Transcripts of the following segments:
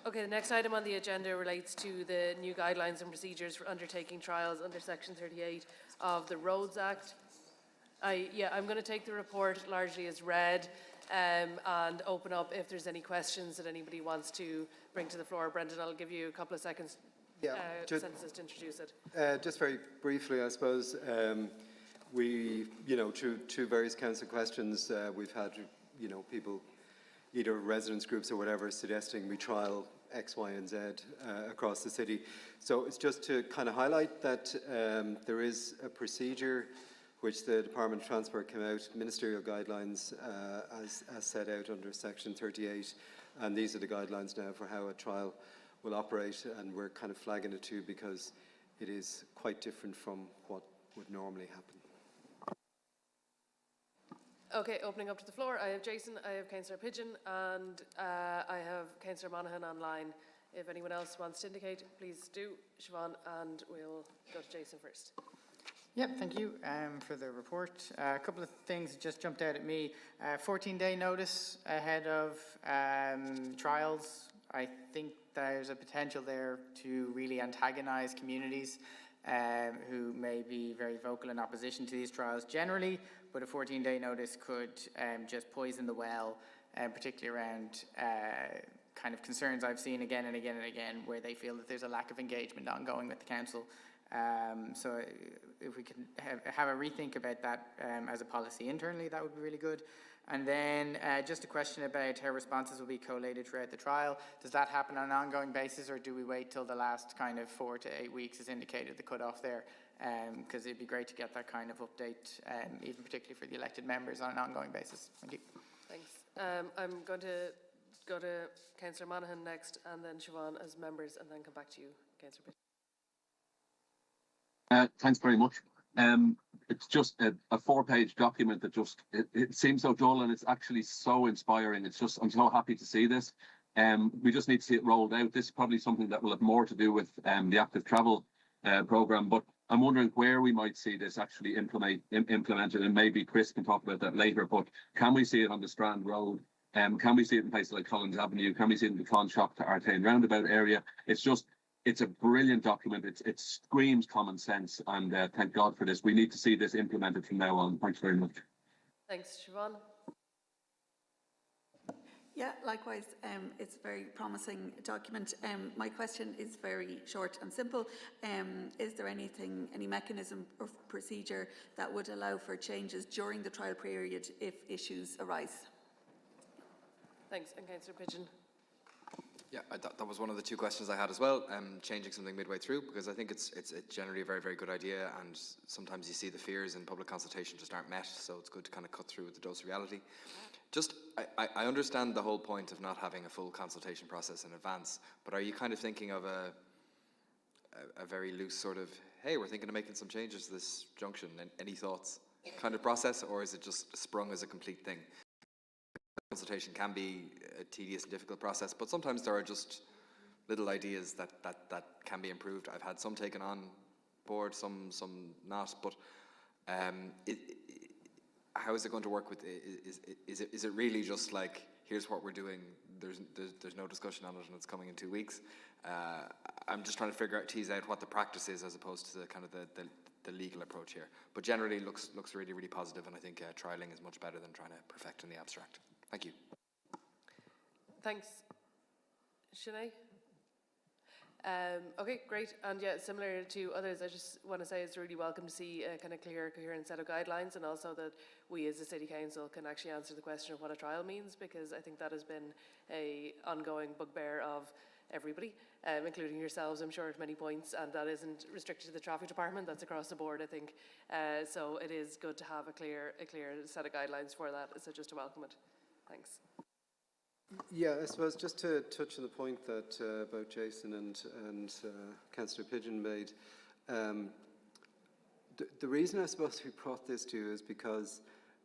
Okay, the next item on the agenda relates to the new guidelines and procedures for undertaking trials under Section 38 of the Roads Act. I'm going to take the report largely as read and open up if there's any questions that anybody wants to bring to the floor. Brendan, I'll give you a couple of seconds sentences to introduce it. Just very briefly, I suppose, we, through various council questions, we've had, people, either residents groups or whatever, suggesting we trial X, Y, and Z across the city. So it's just to kind of highlight that there is a procedure which the Department of Transport came out, ministerial guidelines as set out under Section 38, and these are the guidelines now for how a trial will operate, and we're kind of flagging it too because it is quite different from what would normally happen. Okay, opening up to the floor, I have Jason, I have Councillor Pigeon, and I have Councillor Monaghan online. If anyone else wants to indicate, please do. Siobhan, and we'll go to Jason first. Yep, thank you for the report. A couple of things just jumped out at me. 14-day notice ahead of trials. I think there's a potential there to really antagonise communities who may be very vocal in opposition to these trials generally, but a 14-day notice could just poison the well, particularly around kind of concerns I've seen again and again and again, where they feel that there's a lack of engagement ongoing with the council. So if we can have a rethink about that as a policy internally, that would be really good. And then just a question about how responses will be collated throughout the trial. Does that happen on an ongoing basis, or do we wait till the last kind of 4 to 8 weeks is indicated, the cutoff there? Because it'd be great to get that kind of update, even particularly for the elected members on an ongoing basis. Thank you. Thanks. I'm going to go to Councillor Monaghan next, and then Siobhan as members, and then come back to you, Councillor Pitt. Thanks very much. It's just a 4-page document that just, it seems so dull, and it's actually so inspiring. It's just, I'm so happy to see this. We just need to see it rolled out. This is probably something that will have more to do with the active travel programme, but I'm wondering where we might see this actually implemented, and maybe Chris can talk about that later, but can we see it on the Strand Road? Can we see it in places like Collins Avenue? Can we see it in the Clonshop to Artane roundabout area? It's a brilliant document. It screams common sense, and thank God for this. We need to see this implemented from now on. Thanks very much. Thanks, Siobhan. Yeah, likewise, it's a very promising document. My question is very short and simple. Is there any mechanism or procedure that would allow for changes during the trial period if issues arise? Thanks, and Councillor Pigeon. Yeah, that was one of the 2 questions I had as well, changing something midway through, because I think it's generally a very, very good idea, and sometimes you see the fears in public consultation just aren't met, so it's good to kind of cut through with the dose of reality. Just, I understand the whole point of not having a full consultation process in advance, but are you kind of thinking of a very loose sort of, hey, we're thinking of making some changes to this junction, and any thoughts kind of process, or is it just sprung as a complete thing? Consultation can be a tedious and difficult process, but sometimes there are just little ideas that can be improved. I've had some taken on board, some not, but how is it going to work with, is it really just like, here's what we're doing, there's no discussion on it and it's coming in 2 weeks? I'm just trying to tease out what the practice is as opposed to the kind of the legal approach here. But generally it looks really, really positive, and I think trialling is much better than trying to perfect in the abstract. Thank you. Thanks. Sinead? Okay, great. And yeah, similar to others, I just want to say it's really welcome to see a kind of clear, coherent set of guidelines, and also that we as a City Council can actually answer the question of what a trial means, because I think that has been an ongoing bugbear of everybody, including yourselves, I'm sure, at many points, and that isn't restricted to the traffic department, that's across the board, I think. So it is good to have a clear set of guidelines for that, so just to welcome it. Thanks. Yeah, I suppose just to touch on the point that about Jason and Councillor Pigeon made, the reason I suppose we brought this to you is because,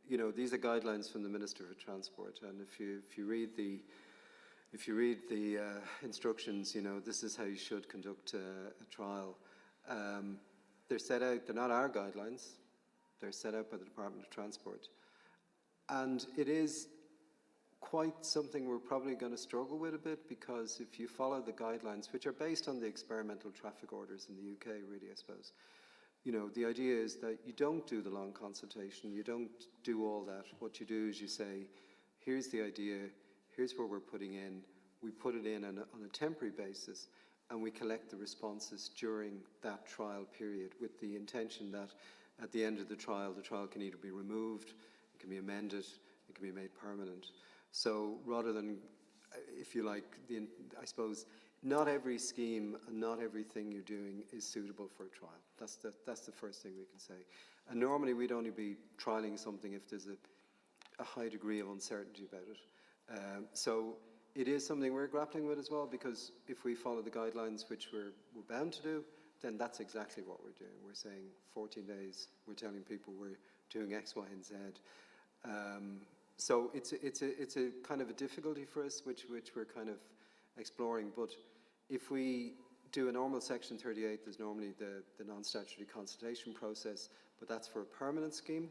these are guidelines from the Minister for Transport, and if you read the instructions, this is how you should conduct a trial. They're set out. They're not our guidelines. They're set out by the Department of Transport, and it is quite something we're probably going to struggle with a bit, because if you follow the guidelines, which are based on the experimental traffic orders in the UK, really, I suppose, you know, the idea is that you don't do the long consultation, you don't do all that. What you do is you say, here's the idea, here's what we're putting in, we put it in on a temporary basis, and we collect the responses during that trial period, with the intention that at the end of the trial can either be removed, it can be amended, it can be made permanent. So rather than, if you like, I suppose, not every scheme and not everything you're doing is suitable for a trial. That's the first thing we can say. And normally we'd only be trialling something if there's a high degree of uncertainty about it. So it is something we're grappling with as well, because if we follow the guidelines, which we're bound to do, then that's exactly what we're doing. We're saying 14 days, we're telling people we're doing X, Y, and Z. So it's a kind of a difficulty for us, which we're kind of exploring. But if we do a normal Section 38, there's normally the non-statutory consultation process, but that's for a permanent scheme.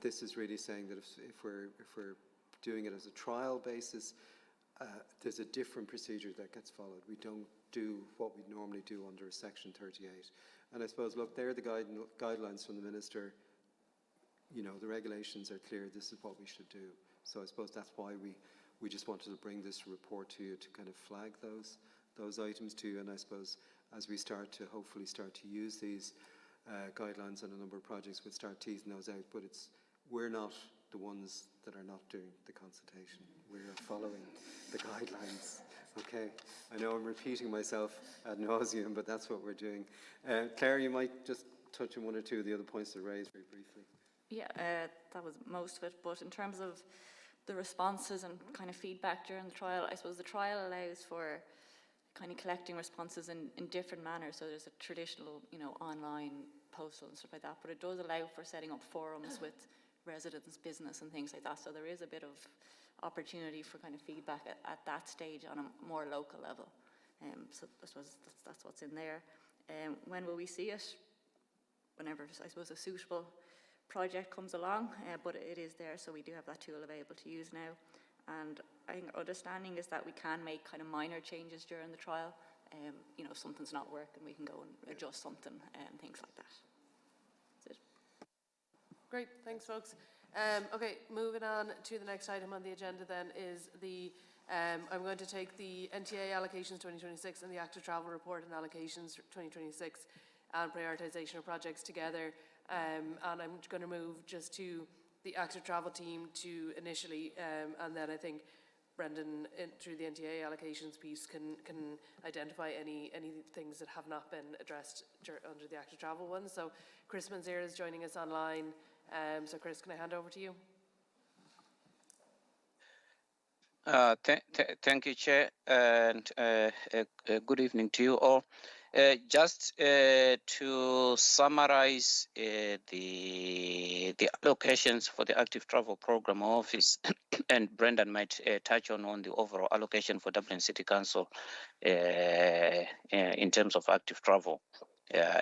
This is really saying that if we're doing it as a trial basis, there's a different procedure that gets followed. We don't do what we normally do under a Section 38. And I suppose, look, they're the guidelines from the Minister. You know, the regulations are clear, this is what we should do. So I suppose that's why we just wanted to bring this report to you, to kind of flag those items to you. And I suppose as we hopefully start to use these guidelines on a number of projects, we'll start teasing those out. But we're not the ones that are not doing the consultation. We're following the guidelines. Okay, I know I'm repeating myself ad nauseum, but that's what we're doing. Claire, you might just touch on one or two of the other points that are raised very briefly. Yeah, that was most of it. But in terms of the responses and kind of feedback during the trial, I suppose the trial allows for kind of collecting responses in different manners. So there's a traditional, you know, online, postal and stuff like that, but it does allow for setting up forums with residents, business and things like that. So there is a bit of opportunity for kind of feedback at that stage on a more local level. So I suppose that's what's in there. When will we see it? Whenever, I suppose, a suitable project comes along, but it is there, so we do have that tool available to use now. And I think our understanding is that we can make kind of minor changes during the trial. You know, if something's not working, we can go and adjust something and things like that. That's it. Great, thanks folks. Okay, moving on to the next item on the agenda then is I'm going to take the NTA allocations 2026 and the active travel report and allocations 2026 and prioritisation of projects together. And I'm going to move just to the active travel team to initially, and then I think Brendan, through the NTA allocations piece, can identify any things that have not been addressed under the active travel one. So Chris Manzera is joining us online. So Chris, can I hand over to you? Thank you, Chair, and good evening to you all. Just to summarize the allocations for the Active Travel Program Office, and Brendan might touch on the overall allocation for Dublin City Council in terms of active travel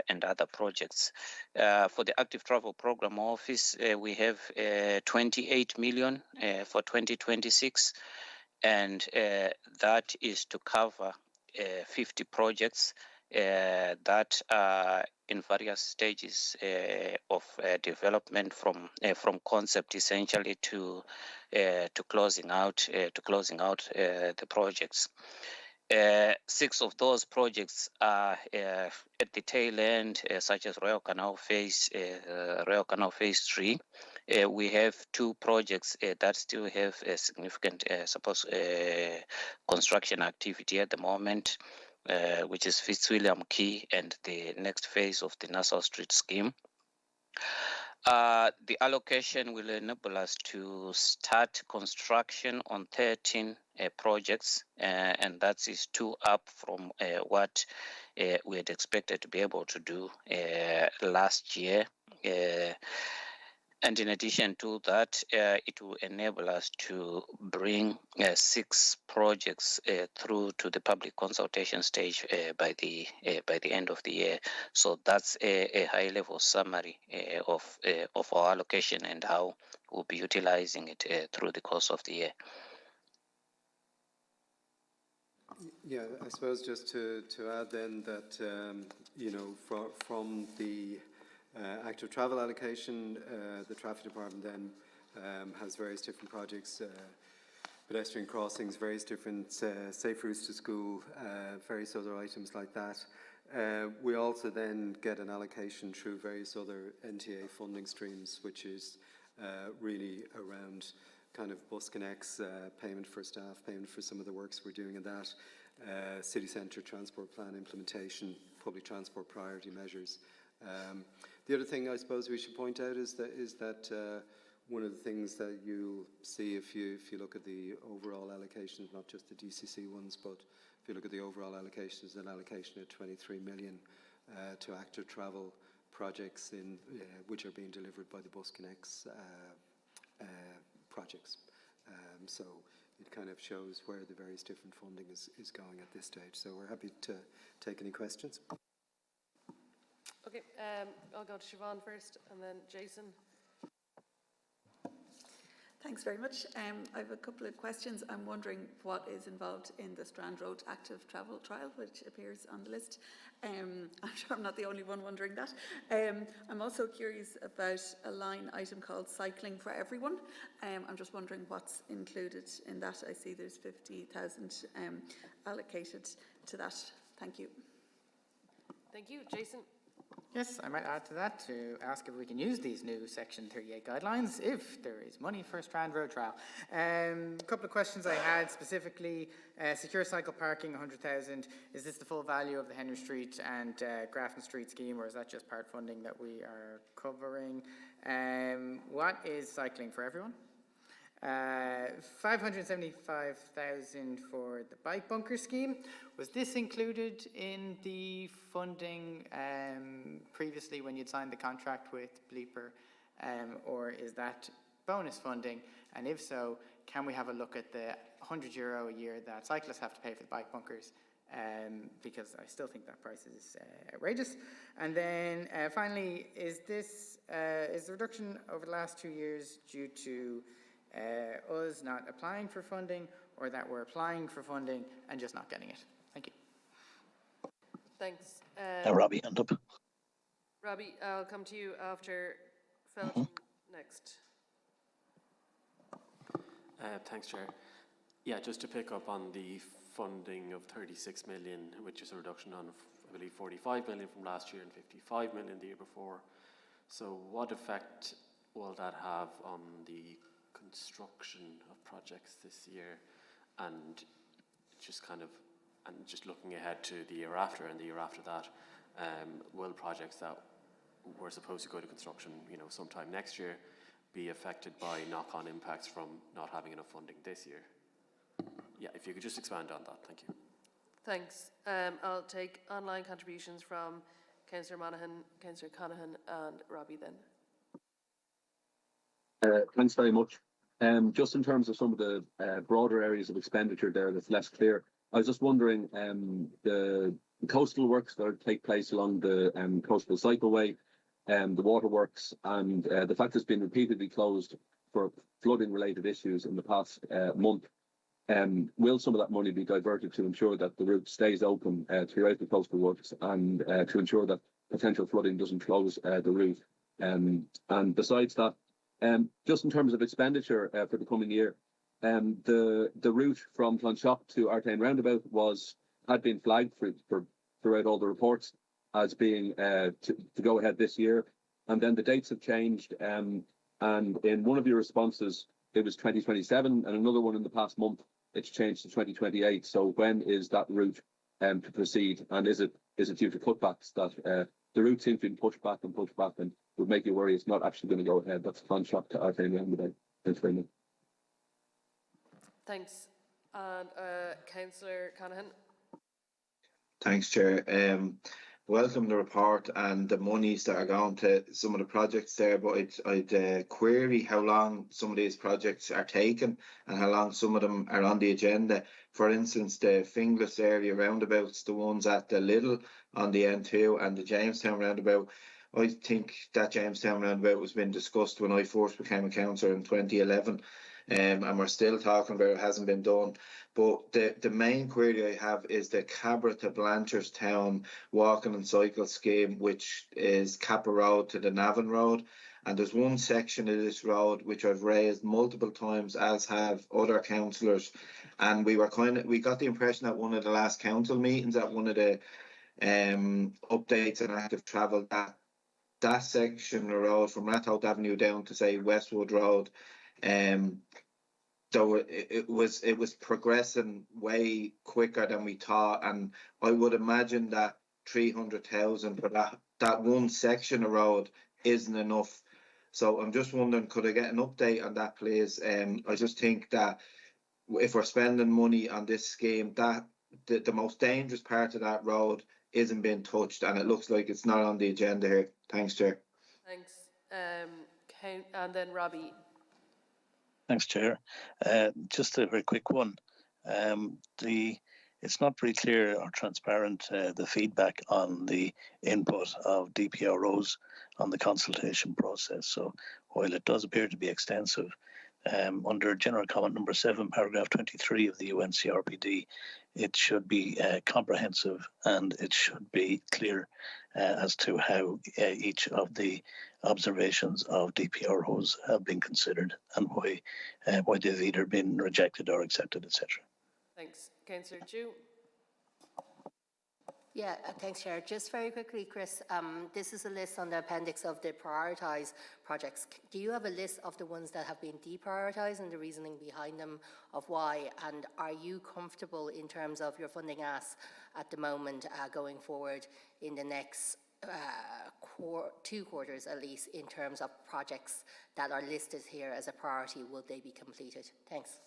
and other projects. For the Active Travel Program Office, we have 28 million for 2026. And that is to cover 50 projects that are in various stages of development, from concept essentially to closing out the projects. 6 of those projects are at the tail end, such as Royal Canal Phase 3. We have 2 projects that still have a significant construction activity at the moment, which is Fitzwilliam Quay and the next phase of the Nassau Street scheme. The allocation will enable us to start construction on 13 projects, and that is 2 up from what we had expected to be able to do last year. And in addition to that, it will enable us to bring 6 projects through to the public consultation stage by the end of the year. So that's a high-level summary of our allocation and how we'll be utilizing it through the course of the year. Yeah, I suppose just to add then that, from the active travel allocation, the traffic department then has various different projects, pedestrian crossings, various different safe routes to school, various other items like that. We also then get an allocation through various other NTA funding streams, which is really around kind of bus connects, payment for staff, payment for some of the works we're doing in that, city centre transport plan implementation, public transport priority measures. The other thing I suppose we should point out is that one of the things that you'll see if you look at the overall allocations, not just the DCC ones, but if you look at the overall allocations, an allocation of 23 million to active travel projects which are being delivered by the Bus Connects projects. So it kind of shows where the various different funding is going at this stage. So we're happy to take any questions. Okay, I'll go to Siobhan first and then Jason. Thanks very much. I have a couple of questions. I'm wondering what is involved in the Strand Road active travel trial, which appears on the list. I'm sure I'm not the only one wondering that. I'm also curious about a line item called Cycling for Everyone. I'm just wondering what's included in that. I see there's 50,000 allocated to that. Thank you. Thank you. Jason? Yes, I might add to that to ask if we can use these new Section 38 guidelines if there is money for a Strand Road trial. A couple of questions I had specifically, secure cycle parking, 100,000. Is this the full value of the Henry Street and Grafton Street scheme, or is that just part funding that we are covering? What is Cycling for Everyone? 575,000 for the bike bunker scheme. Was this included in the funding previously when you'd signed the contract with Bleeper, or is that bonus funding? And if so, can we have a look at the €100 a year that cyclists have to pay for the bike bunkers? Because I still think that price is outrageous. And then finally, is the reduction over the last 2 years due to us not applying for funding, or that we're applying for funding and just not getting it? Thank you. Thanks. Robbie, hand up. Robbie, I'll come to you after Felton next. Thanks, Chair. Yeah, just to pick up on the funding of 36 million, which is a reduction on, I believe, 45 million from last year and 55 million the year before. So what effect will that have on the construction of projects this year, and just looking ahead to the year after and the year after that, will projects that were supposed to go to construction, sometime next year, be affected by knock-on impacts from not having enough funding this year? Yeah, if you could just expand on that, thank you. Thanks. I'll take online contributions from Councillor Monaghan, Councillor Conaghan and Robbie then. Thanks very much. Just in terms of some of the broader areas of expenditure there that's less clear, I was just wondering, the coastal works that take place along the coastal cycleway, the waterworks, and the fact it's been repeatedly closed for flooding related issues in the past month, will some of that money be diverted to ensure that the route stays open throughout the coastal works, and to ensure that potential flooding doesn't close the route? And besides that, just in terms of expenditure for the coming year, the route from Clonshock to Artane Roundabout had been flagged throughout all the reports as being to go ahead this year, and then the dates have changed, and in one of your responses it was 2027, and another one in the past month it's changed to 2028. So when is that route to proceed, and is it due to cutbacks that the route seems to be pushed back, and would make you worry it's not actually going to go ahead? That's Clonshock to Artane Roundabout. Thanks very much. Thanks. And Councillor Conaghan. Thanks, Chair. Welcome the report and the monies that are going to some of the projects there, but I'd query how long some of these projects are taking and how long some of them are on the agenda. For instance, the Finglas area roundabouts, the ones at the Little on the N2 and the Jamestown roundabout, I think that Jamestown roundabout was being discussed when I first became a councillor in 2011, and we're still talking about it, hasn't been done. But the main query I have is the Cabra to Blanchardstown walking and cycle scheme, which is Capper Road to the Navan Road. And there's one section of this road which I've raised multiple times, as have other councillors. And we got the impression at one of the last council meetings, at one of the updates on active travel, that section of the road from Rathout Avenue down to, say, Westwood Road, so it was progressing way quicker than we thought, and I would imagine that 300,000 for that one section of road isn't enough. So I'm just wondering, could I get an update on that, please? I just think that if we're spending money on this scheme, that the most dangerous part of that road isn't being touched, and it looks like it's not on the agenda here. Thanks, Chair. Thanks. And then Robbie. Thanks, Chair. Just a very quick one. It's not very clear or transparent, the feedback on the input of DPROs on the consultation process. So while it does appear to be extensive, under General Comment number 7, paragraph 23 of the UNCRPD, it should be comprehensive, and it should be clear as to how each of the observations of DPROs have been considered and why they've either been rejected or accepted, etc. Thanks. Councillor Chu. Yeah, thanks, Chair. Just very quickly, Chris, this is a list on the appendix of the prioritised projects. Do you have a list of the ones that have been deprioritised and the reasoning behind them, of why? And are you comfortable in terms of your funding ask at the moment going forward in the next 2 quarters at least, in terms of projects that are listed here as a priority? Will they be completed? Thanks.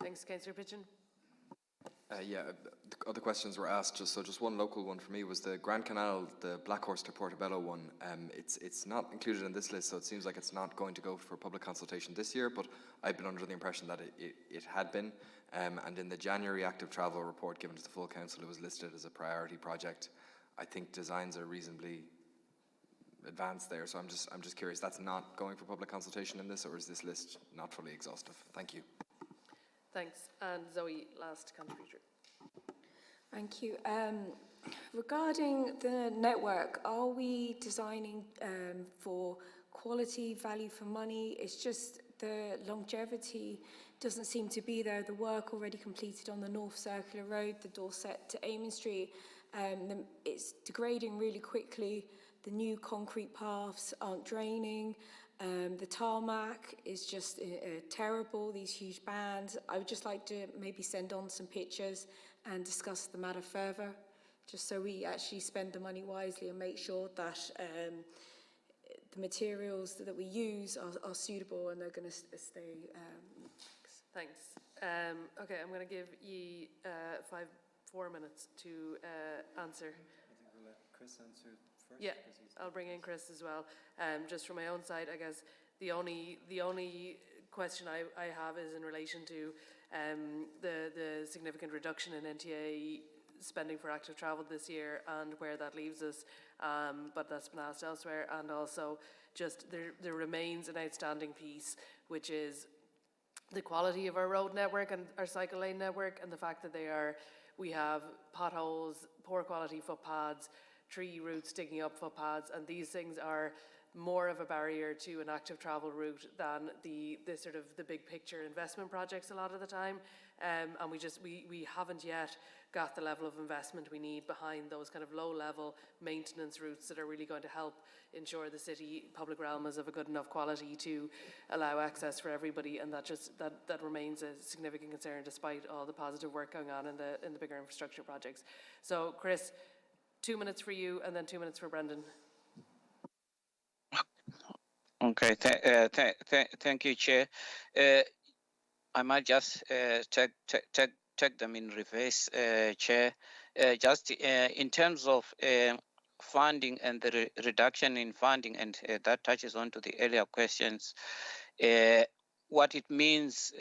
Thanks, Councillor Pigeon. Yeah, the other questions were asked. Just one local one for me was the Grand Canal, the Blackhorse to Portobello one. It's not included in this list, so it seems like it's not going to go for public consultation this year. But I've been under the impression that it had been. And in the January active travel report given to the full council, it was listed as a priority project. I think designs are reasonably advanced there, so I'm just curious. That's not going for public consultation in this, or is this list not fully exhaustive? Thank you. Thanks. And Zoe, last contributor. Thank you. Regarding the network, are we designing for quality, value for money? It's just the longevity doesn't seem to be there. The work already completed on the North Circular Road, the Dorset to Amon Street, it's degrading really quickly. The new concrete paths aren't draining. The tarmac is just terrible, these huge bands. I would just like to maybe send on some pictures and discuss the matter further, just so we actually spend the money wisely and make sure that the materials that we use are suitable and they're going to stay. Thanks. Okay, I'm going to give you 4 minutes to answer. I think we'll let Chris answer first. Yeah, I'll bring in Chris as well. Just from my own side, I guess the only question I have is in relation to the significant reduction in NTA spending for active travel this year and where that leaves us, but that's been asked elsewhere. And also just there remains an outstanding piece, which is the quality of our road network and our cycle lane network, and the fact that we have potholes, poor quality footpaths, tree roots sticking up footpaths, and these things are more of a barrier to an active travel route than the sort of the big picture investment projects a lot of the time. And we haven't yet got the level of investment we need behind those kind of low level maintenance routes that are really going to help ensure the city public realm is of a good enough quality to allow access for everybody, and that remains a significant concern despite all the positive work going on in the bigger infrastructure projects. So Chris, 2 minutes for you and then 2 minutes for Brendan. Okay, thank you, Chair. I might just take them in reverse, Chair. Just in terms of funding and the reduction in funding, and that touches on to the earlier questions. What it means,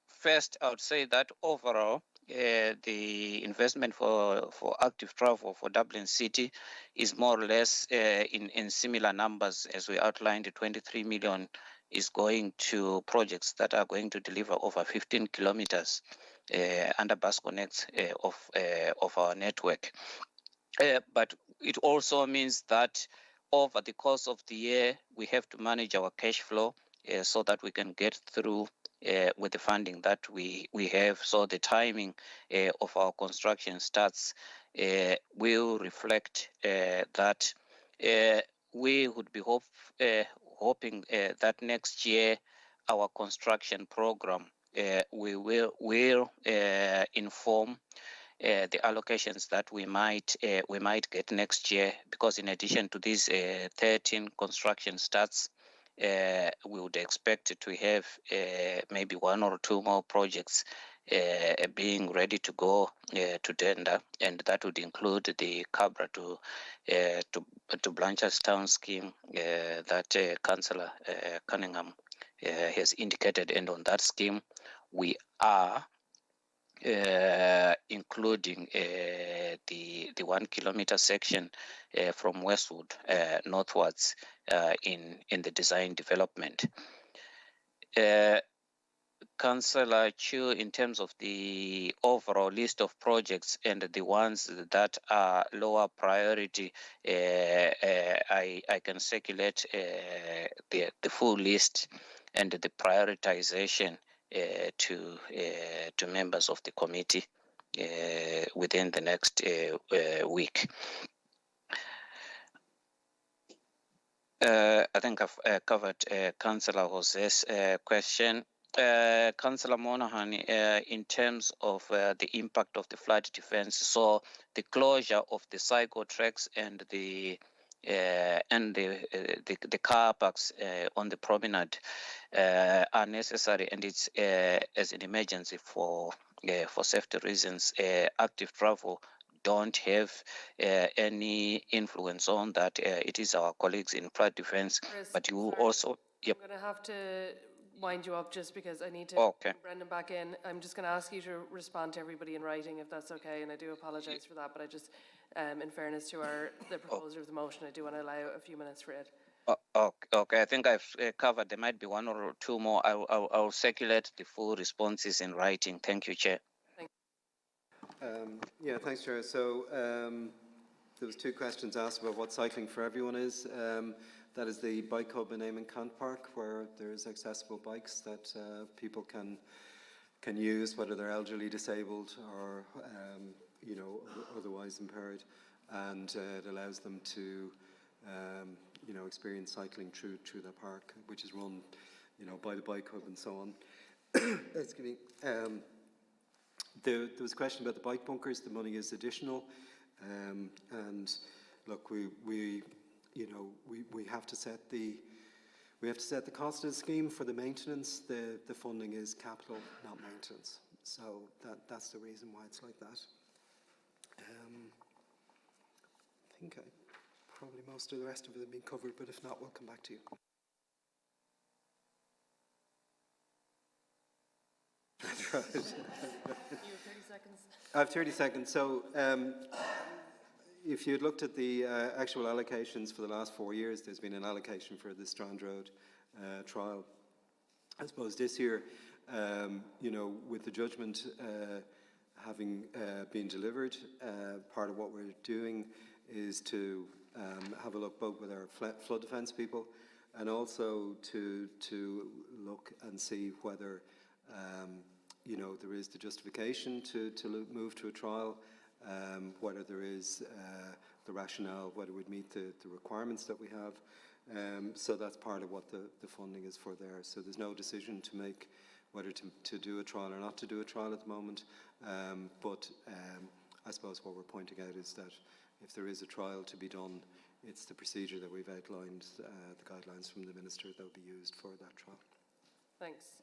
first, I would say that overall, the investment for active travel for Dublin City is more or less in similar numbers as we outlined. 23 million is going to projects that are going to deliver over 15 kilometers under bus connects of our network. But it also means that over the course of the year, we have to manage our cash flow so that we can get through with the funding that we have. So the timing of our construction starts will reflect that. We would be hoping that next year our construction program we will inform the allocations that we might get next year, because in addition to these 13 construction starts, we would expect to have maybe one or two more projects being ready to go to tender, and that would include the Cabra to Blanchardstown scheme that Councillor Cunningham has indicated, and on that scheme we are including the 1 kilometer section from Westwood northwards in the design development. Councillor Chu, in terms of the overall list of projects and the ones that are lower priority, I can circulate the full list and the prioritization to members of the committee within the next week. I think I've covered Councillor Jose's question. Councillor Monaghan, in terms of the impact of the flood defense, so the closure of the cycle tracks and the car parks on the promenade are necessary, and it's as an emergency for safety reasons. Active travel don't have any influence on that. It is our colleagues in flood defense, Chris, but you sorry, also. Yep. I'm going to have to wind you up just because I need to Okay. bring Brendan back in. I'm just going to ask you to respond to everybody in writing if that's okay, and I do apologise for that, but I just, in fairness to the proposer of the motion, I do want to allow a few minutes for it. Okay, I think I've covered. There might be one or two more. I'll circulate the full responses in writing. Thank you, Chair. Yeah, thanks, Chair. So there was two questions asked about what cycling for everyone is. That is the bike hub in Eamon Cant Park, where there's accessible bikes that people can use, whether they're elderly, disabled, or otherwise impaired, and it allows them to experience cycling through the park, which is run by the bike hub and so on. Excuse me. There was a question about the bike bunkers. The money is additional, and look, we have to set the cost of the scheme for the maintenance. The funding is capital, not maintenance. So that's the reason why it's like that. I think probably most of the rest of it have been covered, but if not, we'll come back to you. That's right. You have 30 seconds. I have 30 seconds. So if you had looked at the actual allocations for the last 4 years, there's been an allocation for the Strand Road trial. I suppose this year, with the judgment having been delivered, part of what we're doing is to have a look both with our flood defence people and also to look and see whether there is the justification to move to a trial, whether there is the rationale, whether it would meet the requirements that we have. So that's part of what the funding is for there. So there's no decision to make whether to do a trial or not to do a trial at the moment. But I suppose what we're pointing out is that if there is a trial to be done, it's the procedure that we've outlined, the guidelines from the Minister that will be used for that trial. Thanks.